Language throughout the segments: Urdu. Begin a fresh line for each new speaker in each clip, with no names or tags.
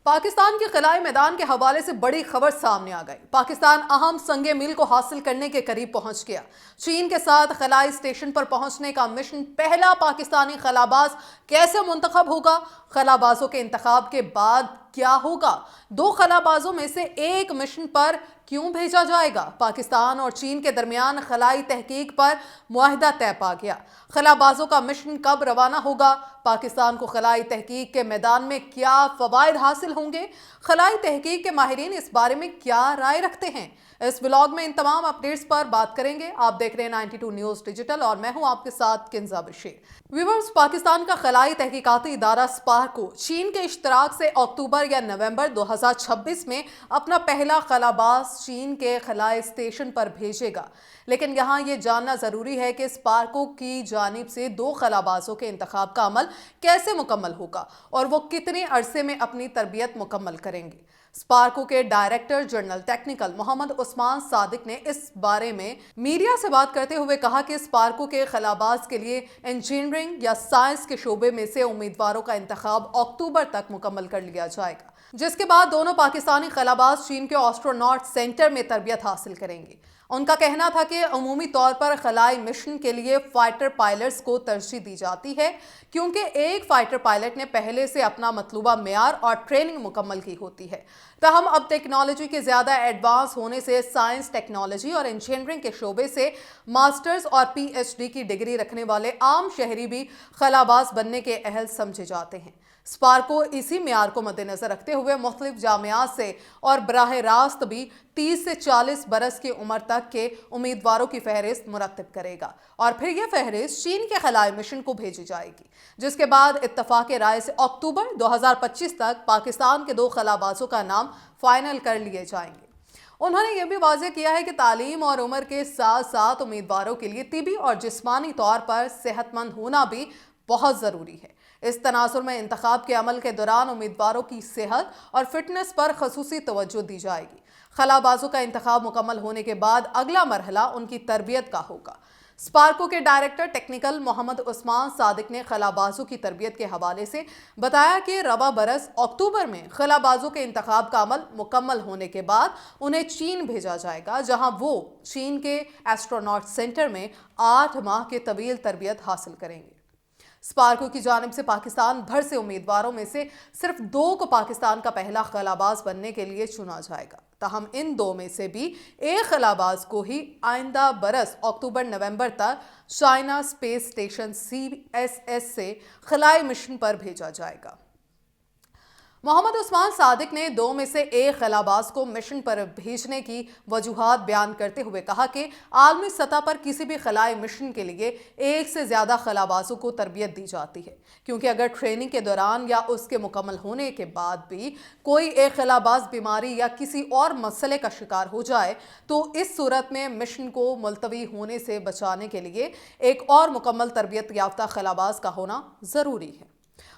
پاکستان کے خلائی میدان کے حوالے سے بڑی خبر سامنے آ گئی۔ پاکستان اہم سنگ میل کو حاصل کرنے کے قریب پہنچ گیا۔ چین کے ساتھ خلائی اسٹیشن پر پہنچنے کا مشن پہلا پاکستانی خلاباز کیسے منتخب ہوگا؟ خلابازوں کے انتخاب کے بعد کیا ہوگا؟ دو خلابازوں میں سے ایک مشن پر کیوں بھیجا جائے گا؟ پاکستان اور چین کے درمیان خلائی تحقیق پر معاہدہ طے پا گیا۔ خلابازوں کا مشن کب روانہ ہوگا؟ پاکستان کو خلائی تحقیق کے میدان میں کیا فوائد حاصل ہوں گے؟ خلائی تحقیق کے ماہرین اس بارے میں کیا رائے رکھتے ہیں؟ اس ولاگ میں ان تمام اپڈیٹس پر بات کریں گے۔ آپ دیکھ رہے ہیں 92 نیوز ڈیجیٹل اور میں ہوں آپ کے ساتھ کنزا بشیر۔ ویورز، پاکستان کا خلائی تحقیقاتی ادارہ سپارکو چین کے اشتراک سے اکتوبر یا نومبر 2026 میں اپنا پہلا خلاباز چین کے خلائی اسٹیشن پر بھیجے گا۔ لیکن یہاں یہ جاننا ضروری ہے کہ سپارکو کی جانب سے دو خلابازوں کے انتخاب کا عمل کیسے مکمل ہوگا اور وہ کتنے عرصے میں اپنی تربیت مکمل کریں گے۔ سپارکو کے director general technical Muhammad Usman صادق نے اس بارے میں میڈیا سے بات کرتے ہوئے کہا کہ سپارکو کے خلاباز کے لیے انجینئرنگ یا سائنس کے شعبے میں سے امیدواروں کا انتخاب اکتوبر تک مکمل کر لیا جائے گا، جس کے بعد دونوں پاکستانی خلاباز چین کے ایسٹروناٹ سینٹر میں تربیت حاصل کریں گے۔ ان کا کہنا تھا کہ عمومی طور پر خلائی مشن کے لیے فائٹر پائلٹس کو ترجیح دی جاتی ہے، کیونکہ ایک فائٹر پائلٹ نے پہلے سے اپنا مطلوبہ معیار اور ٹریننگ مکمل کی ہوتی ہے۔ تاہم اب ٹیکنالوجی کے زیادہ ایڈوانس ہونے سے سائنس، ٹیکنالوجی اور انجینئرنگ کے شعبے سے ماسٹرز اور پی ایچ ڈی کی ڈگری رکھنے والے عام شہری بھی خلاباز بننے کے اہل سمجھے جاتے ہیں۔ سپارکو اسی معیار کو مد نظر رکھتے ہوئے مختلف جامعات سے اور براہ راست بھی 30 سے 40 برس کی عمر تک کے امیدواروں کی فہرست مرتب کرے گا، اور پھر یہ فہرست چین کے خلائی مشن کو بھیجی جائے گی، جس کے بعد اتفاق رائے سے اکتوبر 2025 تک پاکستان کے دو خلابازوں کا نام فائنل کر لیے جائیں گے۔ انہوں نے یہ بھی واضح کیا ہے کہ تعلیم اور عمر کے ساتھ ساتھ امیدواروں کے لیے طبی اور جسمانی طور پر صحت مند ہونا بھی بہت ضروری ہے۔ اس تناظر میں انتخاب کے عمل کے دوران امیدواروں کی صحت اور فٹنس پر خصوصی توجہ دی جائے گی۔ خلابازوں کا انتخاب مکمل ہونے کے بعد اگلا مرحلہ ان کی تربیت کا ہوگا۔ سپارکو کے ڈائریکٹر ٹیکنیکل محمد عثمان صادق نے خلابازوں کی تربیت کے حوالے سے بتایا کہ رواں برس اکتوبر میں خلابازوں کے انتخاب کا عمل مکمل ہونے کے بعد انہیں چین بھیجا جائے گا، جہاں وہ چین کے ایسٹروناٹ سینٹر میں 8 ماہ کے طویل تربیت حاصل کریں گے۔ سپارکو کی جانب سے پاکستان بھر سے امیدواروں میں سے صرف 2 کو پاکستان کا پہلا خلاباز بننے کے لیے چنا جائے گا۔ تاہم ان 2 میں سے بھی ایک خلاباز کو ہی آئندہ برس اکتوبر نومبر تک چائنا اسپیس اسٹیشن CSS سے خلائی مشن پر بھیجا جائے گا۔ محمد عثمان صادق نے 2 میں سے ایک خلاباز کو مشن پر بھیجنے کی وجوہات بیان کرتے ہوئے کہا کہ عالمی سطح پر کسی بھی خلائی مشن کے لیے 1 سے زیادہ خلابازوں کو تربیت دی جاتی ہے، کیونکہ اگر ٹریننگ کے دوران یا اس کے مکمل ہونے کے بعد بھی کوئی ایک خلاباز بیماری یا کسی اور مسئلے کا شکار ہو جائے تو اس صورت میں مشن کو ملتوی ہونے سے بچانے کے لیے ایک اور مکمل تربیت یافتہ خلاباز کا ہونا ضروری ہے۔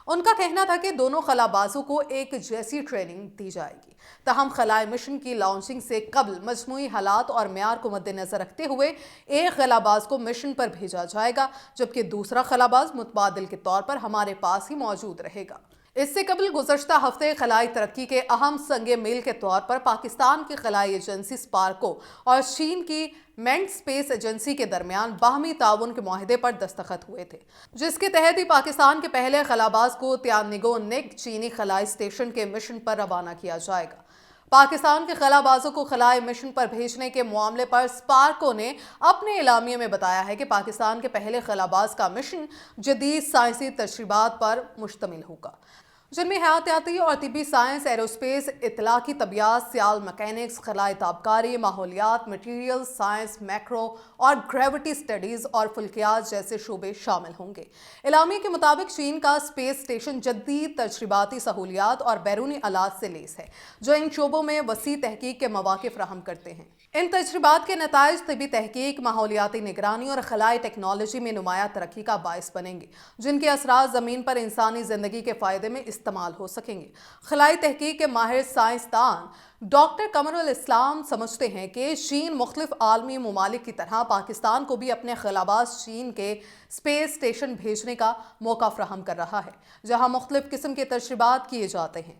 ان کا کہنا تھا کہ دونوں خلابازوں کو ایک جیسی ٹریننگ دی جائے گی۔ تاہم خلائی مشن کی لانچنگ سے قبل مجموعی حالات اور معیار کو مد نظر رکھتے ہوئے ایک خلاباز کو مشن پر بھیجا جائے گا، جبکہ دوسرا خلاباز متبادل کے طور پر ہمارے پاس ہی موجود رہے گا۔ اس سے قبل گزشتہ ہفتے خلائی ترقی کے اہم سنگ میل کے طور پر پاکستان کی خلائی ایجنسی سپارکو اور چین کی مینٹ اسپیس ایجنسی کے درمیان باہمی تعاون کے معاہدے پر دستخط ہوئے تھے، جس کے تحت ہی پاکستان کے پہلے خلاباز کو تیانگونگ چینی خلائی اسٹیشن کے مشن پر روانہ کیا جائے گا۔ پاکستان کے خلابازوں کو خلائی مشن پر بھیجنے کے معاملے پر سپارکو نے اپنے اعلامیے میں بتایا ہے کہ پاکستان کے پہلے خلاباز کا مشن جدید سائنسی تجربات پر مشتمل ہوگا، جن میں حیاتیاتی اور طبی سائنس، ایروسپیس، اطلاقی طبیعت، سیال میکینکس، خلائی تابکاری، ماحولیات، مٹیریل سائنس، میکرو اور گریوٹی سٹڈیز اور فلکیات جیسے شعبے شامل ہوں گے۔ اعلامیے کے مطابق چین کا اسپیس اسٹیشن جدید تجرباتی سہولیات اور بیرونی آلات سے لیس ہے، جو ان شعبوں میں وسیع تحقیق کے مواقع فراہم کرتے ہیں۔ ان تجربات کے نتائج طبی تحقیق، ماحولیاتی نگرانی اور خلائی ٹیکنالوجی میں نمایاں ترقی کا باعث بنیں گے، جن کے اثرات زمین پر انسانی زندگی کے فائدے میں استعمال ہو سکیں گے۔ خلائی تحقیق کے ماہر سائنسدان ڈاکٹر قمر الاسلام سمجھتے ہیں کہ چین مختلف عالمی ممالک کی طرح پاکستان کو بھی اپنے خلاباز چین کے اسپیس اسٹیشن بھیجنے کا موقع فراہم کر رہا ہے، جہاں مختلف قسم کے تجربات کیے جاتے ہیں۔